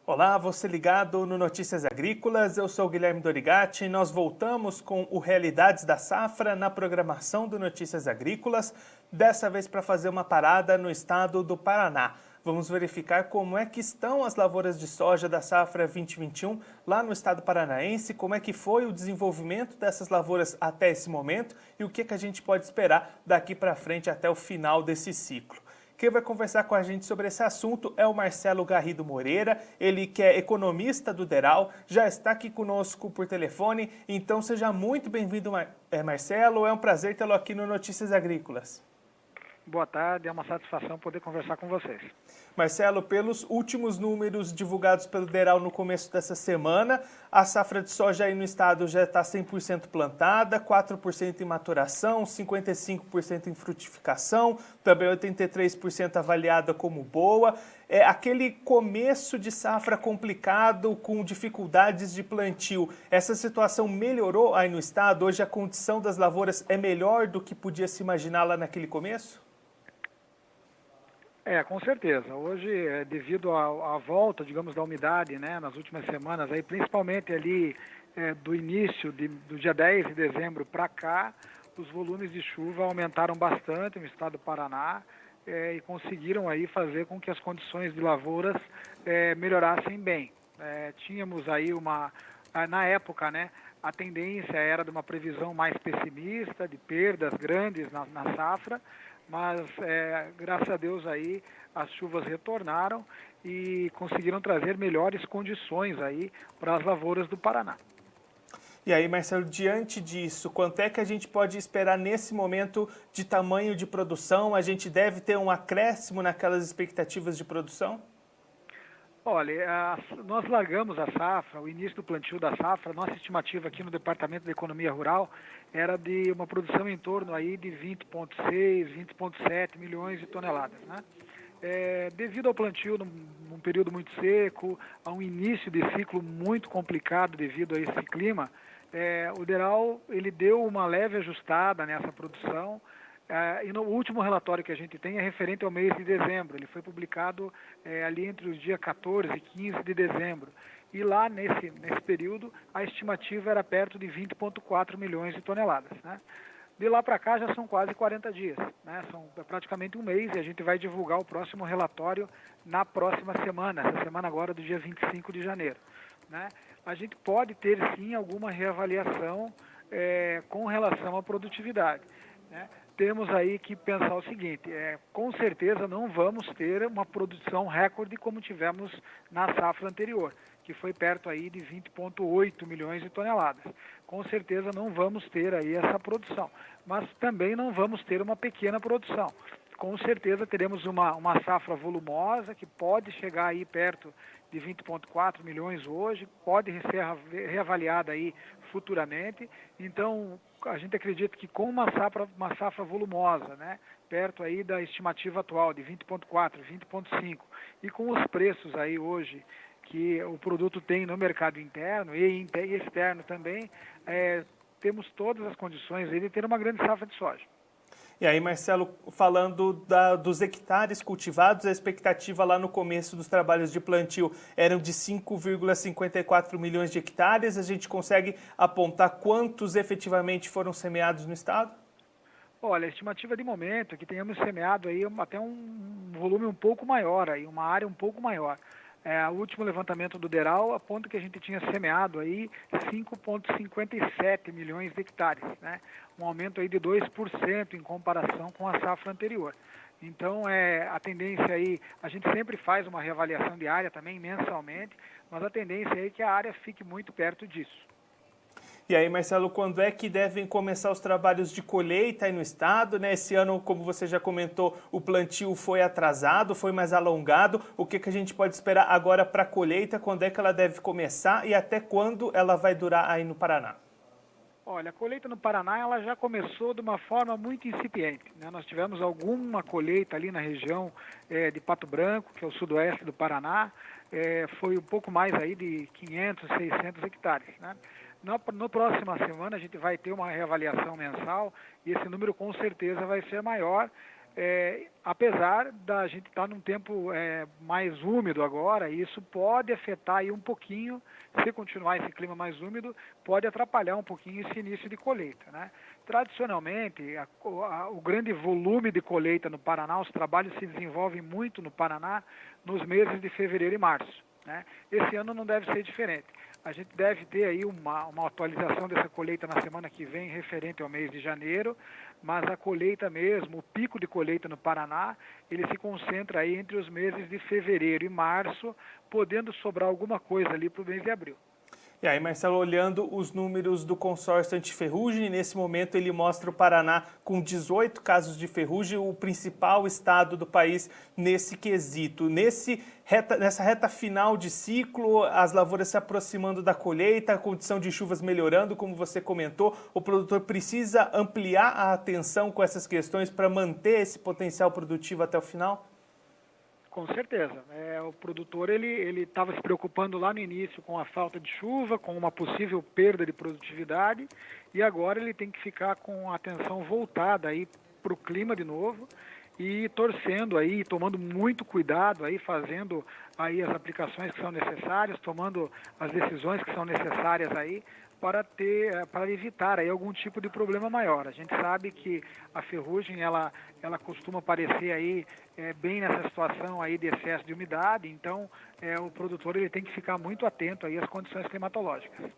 Olá, você ligado no Notícias Agrícolas, eu sou o Guilherme Dorigatti e nós voltamos com o Realidades da Safra na programação do Notícias Agrícolas, dessa vez para fazer uma parada no estado do Paraná. Vamos verificar como é que estão as lavouras de soja da safra 2021 lá no estado paranaense, como é que foi o desenvolvimento dessas lavouras até esse momento e o que a gente pode esperar daqui para frente até o final desse ciclo. Quem vai conversar com a gente sobre esse assunto é o Marcelo Garrido Moreira, ele que é economista do DERAL, já está aqui conosco por telefone, então seja muito bem-vindo, Marcelo, é um prazer tê-lo aqui no Notícias Agrícolas. Boa tarde, é uma satisfação poder conversar com vocês. Marcelo, pelos últimos números divulgados pelo DERAL no começo dessa semana, a safra de soja aí no estado já está 100% plantada, 4% em maturação, 55% em frutificação, também 83% avaliada como boa. É aquele começo de safra complicado, com dificuldades de plantio. Essa situação melhorou aí no estado? Hoje a condição das lavouras é melhor do que podia se imaginar lá naquele começo? Com certeza. Hoje, devido à volta, digamos, da umidade, né, nas últimas semanas, aí, principalmente ali do início do dia 10 de dezembro para cá, os volumes de chuva aumentaram bastante no estado do Paraná e conseguiram aí fazer com que as condições de lavouras melhorassem bem. Tínhamos aí na época, né, a tendência era de uma previsão mais pessimista, de perdas grandes na safra, mas graças a Deus aí as chuvas retornaram e conseguiram trazer melhores condições aí para as lavouras do Paraná. E aí, Marcelo, diante disso, quanto é que a gente pode esperar nesse momento de tamanho de produção? A gente deve ter um acréscimo naquelas expectativas de produção? Olha, nós largamos a safra, o início do plantio da safra, nossa estimativa aqui no Departamento de Economia Rural era de uma produção em torno aí de 20,6, 20,7 milhões de toneladas, né? Devido ao plantio num período muito seco, a um início de ciclo muito complicado devido a esse clima, o DERAL ele deu uma leve ajustada nessa produção. E no último relatório que a gente tem é referente ao mês de dezembro. Ele foi publicado ali entre os dias 14 e 15 de dezembro. E lá, nesse período, a estimativa era perto de 20,4 milhões de toneladas, né? De lá para cá já são quase 40 dias, né? São praticamente um mês e a gente vai divulgar o próximo relatório na próxima semana, essa semana agora do dia 25 de janeiro, né? A gente pode ter sim alguma reavaliação com relação à produtividade, né? Temos aí que pensar o seguinte, com certeza não vamos ter uma produção recorde como tivemos na safra anterior, que foi perto aí de 20,8 milhões de toneladas. Com certeza não vamos ter aí essa produção, mas também não vamos ter uma pequena produção. Com certeza teremos uma safra volumosa que pode chegar aí perto de 20,4 milhões hoje, pode ser reavaliada aí futuramente. Então, a gente acredita que com uma safra volumosa, né, perto aí da estimativa atual de 20,4, 20,5, e com os preços aí hoje que o produto tem no mercado interno e externo também, temos todas as condições aí de ter uma grande safra de soja. E aí, Marcelo, falando dos hectares cultivados, a expectativa lá no começo dos trabalhos de plantio eram de 5,54 milhões de hectares. A gente consegue apontar quantos efetivamente foram semeados no estado? Olha, a estimativa de momento é que tenhamos semeado aí até um volume um pouco maior, aí, uma área um pouco maior. O último levantamento do DERAL aponta que a gente tinha semeado aí 5,57 milhões de hectares, né? Um aumento aí de 2% em comparação com a safra anterior. Então, a tendência aí, a gente sempre faz uma reavaliação de área também mensalmente, mas a tendência aí é que a área fique muito perto disso. E aí, Marcelo, quando é que devem começar os trabalhos de colheita aí no estado, né? Esse ano, como você já comentou, o plantio foi atrasado, foi mais alongado. O que a gente pode esperar agora para a colheita? Quando é que ela deve começar e até quando ela vai durar aí no Paraná? Olha, a colheita no Paraná ela já começou de uma forma muito incipiente, né? Nós tivemos alguma colheita ali na região de Pato Branco, que é o sudoeste do Paraná, foi um pouco mais aí de 500, 600 hectares, né? Na próxima semana a gente vai ter uma reavaliação mensal e esse número com certeza vai ser maior, apesar da gente estar num tempo mais úmido agora, isso pode afetar aí um pouquinho, se continuar esse clima mais úmido, pode atrapalhar um pouquinho esse início de colheita, né? Tradicionalmente, o grande volume de colheita no Paraná, os trabalhos se desenvolvem muito no Paraná nos meses de fevereiro e março, né? Esse ano não deve ser diferente. A gente deve ter aí uma atualização dessa colheita na semana que vem, referente ao mês de janeiro, mas a colheita mesmo, o pico de colheita no Paraná, ele se concentra aí entre os meses de fevereiro e março, podendo sobrar alguma coisa ali para o mês de abril. E aí, Marcelo, olhando os números do consórcio antiferrugem, nesse momento ele mostra o Paraná com 18 casos de ferrugem, o principal estado do país nesse quesito. Nessa reta final de ciclo, as lavouras se aproximando da colheita, a condição de chuvas melhorando, como você comentou, o produtor precisa ampliar a atenção com essas questões para manter esse potencial produtivo até o final? Com certeza. O produtor ele estava se preocupando lá no início com a falta de chuva, com uma possível perda de produtividade, e agora ele tem que ficar com a atenção voltada aí para o clima de novo e torcendo aí, tomando muito cuidado aí, fazendo aí as aplicações que são necessárias, tomando as decisões que são necessárias aí para evitar aí algum tipo de problema maior. A gente sabe que a ferrugem ela costuma aparecer aí bem nessa situação aí de excesso de umidade, então o produtor ele tem que ficar muito atento aí às condições climatológicas.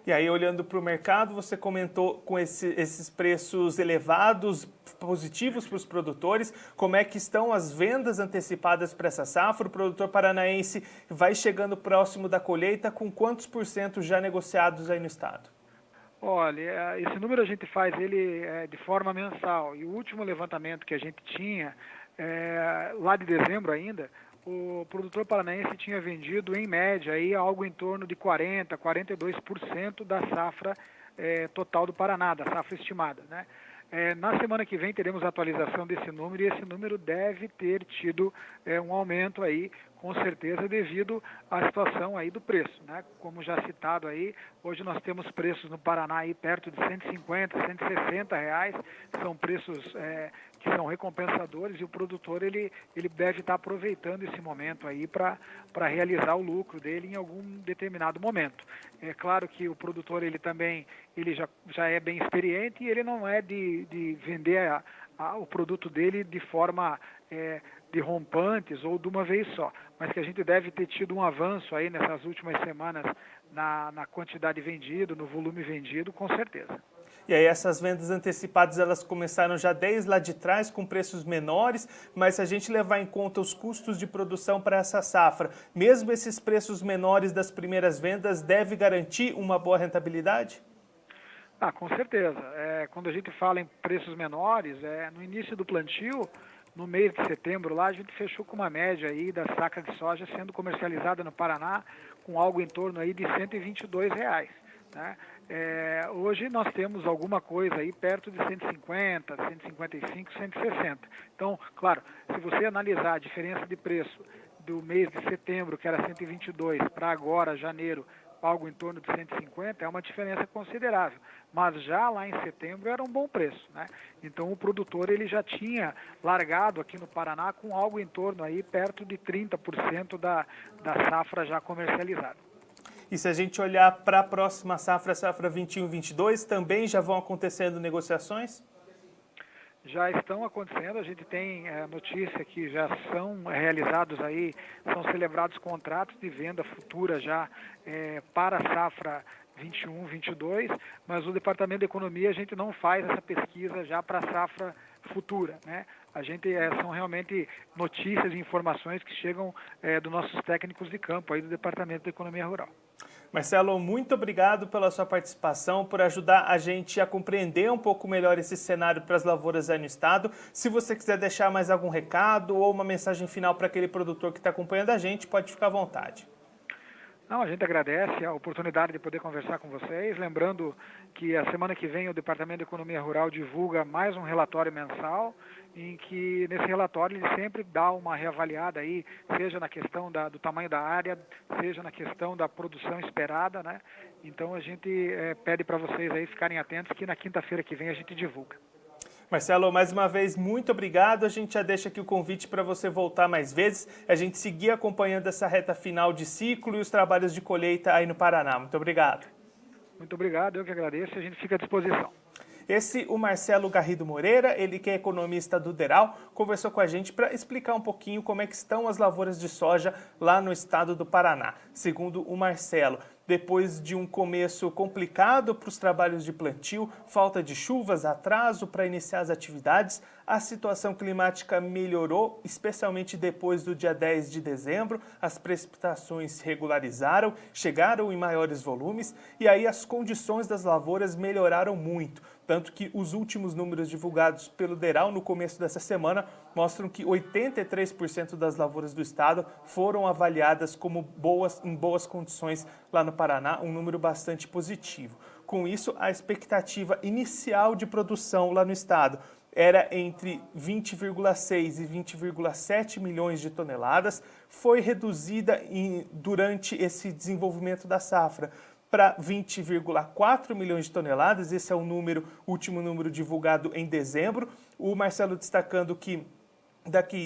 E aí, olhando para o mercado, você comentou com esses preços elevados, positivos para os produtores. Como é que estão as vendas antecipadas para essa safra? O produtor paranaense vai chegando próximo da colheita, com quantos % já negociados aí no estado? Olha, esse número a gente faz ele de forma mensal. E o último levantamento que a gente tinha, lá de dezembro ainda, o produtor paranaense tinha vendido, em média, aí, algo em torno de 40%, 42% da safra total do Paraná, da safra estimada, né? Na semana que vem teremos a atualização desse número, e esse número deve ter tido um aumento aí, com certeza, devido à situação aí do preço, né? Como já citado aí, hoje nós temos preços no Paraná aí perto de R$150, R$160, são preços que são recompensadores, e o produtor ele deve estar aproveitando esse momento aí para realizar o lucro dele em algum determinado momento. É claro que o produtor ele já é bem experiente, e ele não é de vender o produto dele de forma de rompantes ou de uma vez só, mas que a gente deve ter tido um avanço aí nessas últimas semanas na quantidade vendida, no volume vendido, com certeza. E aí essas vendas antecipadas, elas começaram já desde lá de trás, com preços menores, mas se a gente levar em conta os custos de produção para essa safra, mesmo esses preços menores das primeiras vendas, deve garantir uma boa rentabilidade? Com certeza. Quando a gente fala em preços menores, no início do plantio, no mês de setembro, lá a gente fechou com uma média aí da saca de soja sendo comercializada no Paraná com algo em torno aí de R$122, né? Hoje nós temos alguma coisa aí perto de 150, 155, 160. Então, claro, se você analisar a diferença de preço do mês de setembro, que era 122, para agora, janeiro, algo em torno de 150, é uma diferença considerável. Mas já lá em setembro era um bom preço, né? Então o produtor ele já tinha largado aqui no Paraná com algo em torno aí perto de 30% da safra já comercializada. E se a gente olhar para a próxima safra, safra 21-22, também já vão acontecendo negociações? Já estão acontecendo, a gente tem notícia que já são realizados aí, são celebrados contratos de venda futura já para a safra 21-22, mas o Departamento de Economia a gente não faz essa pesquisa já para a safra futura, né? A gente são realmente notícias e informações que chegam dos nossos técnicos de campo aí do Departamento de Economia Rural. Marcelo, muito obrigado pela sua participação, por ajudar a gente a compreender um pouco melhor esse cenário para as lavouras aí no estado. Se você quiser deixar mais algum recado ou uma mensagem final para aquele produtor que está acompanhando a gente, pode ficar à vontade. Não, a gente agradece a oportunidade de poder conversar com vocês, lembrando que a semana que vem o Departamento de Economia Rural divulga mais um relatório mensal, em que nesse relatório ele sempre dá uma reavaliada aí, seja na questão do tamanho da área, seja na questão da produção esperada, né? Então a gente pede para vocês aí ficarem atentos que na quinta-feira que vem a gente divulga. Marcelo, mais uma vez, muito obrigado. A gente já deixa aqui o convite para você voltar mais vezes, a gente seguir acompanhando essa reta final de ciclo e os trabalhos de colheita aí no Paraná. Muito obrigado. Muito obrigado, eu que agradeço, a gente fica à disposição. Esse, o Marcelo Garrido Moreira, ele que é economista do DERAL, conversou com a gente para explicar um pouquinho como é que estão as lavouras de soja lá no estado do Paraná. Segundo o Marcelo, depois de um começo complicado para os trabalhos de plantio, falta de chuvas, atraso para iniciar as atividades, a situação climática melhorou, especialmente depois do dia 10 de dezembro, as precipitações se regularizaram, chegaram em maiores volumes e aí as condições das lavouras melhoraram muito. Tanto que os últimos números divulgados pelo DERAL no começo dessa semana mostram que 83% das lavouras do estado foram avaliadas como em boas condições lá no Paraná, um número bastante positivo. Com isso, a expectativa inicial de produção lá no estado era entre 20,6 e 20,7 milhões de toneladas, foi reduzida durante esse desenvolvimento da safra para 20,4 milhões de toneladas, esse é o último número divulgado em dezembro. O Marcelo destacando que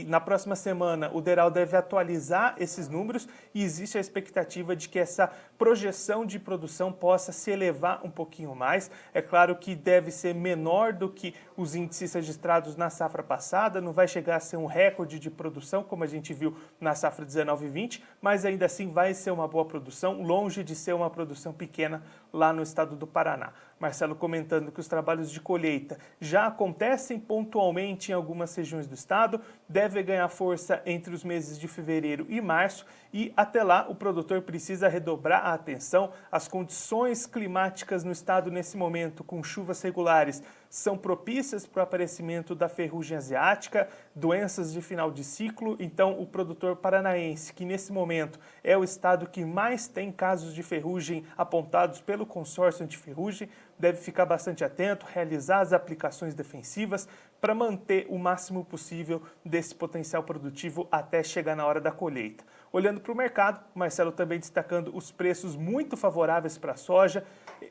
na próxima semana o DERAL deve atualizar esses números e existe a expectativa de que essa projeção de produção possa se elevar um pouquinho mais. É claro que deve ser menor do que os índices registrados na safra passada, não vai chegar a ser um recorde de produção como a gente viu na safra 19 e 20, mas ainda assim vai ser uma boa produção, longe de ser uma produção pequena lá no estado do Paraná. Marcelo comentando que os trabalhos de colheita já acontecem pontualmente em algumas regiões do estado, deve ganhar força entre os meses de fevereiro e março e até lá o produtor precisa redobrar a atenção. As condições climáticas no estado nesse momento, com chuvas regulares, são propícias para o aparecimento da ferrugem asiática, doenças de final de ciclo. Então, o produtor paranaense, que nesse momento é o estado que mais tem casos de ferrugem apontados pelo consórcio antiferrugem, deve ficar bastante atento, realizar as aplicações defensivas para manter o máximo possível desse potencial produtivo até chegar na hora da colheita. Olhando para o mercado, Marcelo também destacando os preços muito favoráveis para a soja,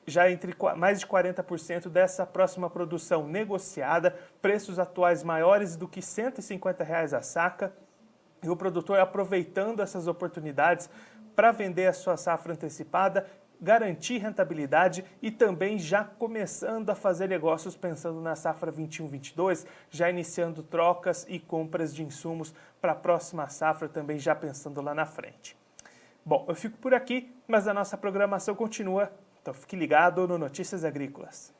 já entre mais de 40% dessa próxima produção negociada, preços atuais maiores do que R$ 150 a saca, e o produtor aproveitando essas oportunidades para vender a sua safra antecipada, garantir rentabilidade e também já começando a fazer negócios pensando na safra 21-22, já iniciando trocas e compras de insumos para a próxima safra, também já pensando lá na frente. Bom, eu fico por aqui, mas a nossa programação continua, então fique ligado no Notícias Agrícolas.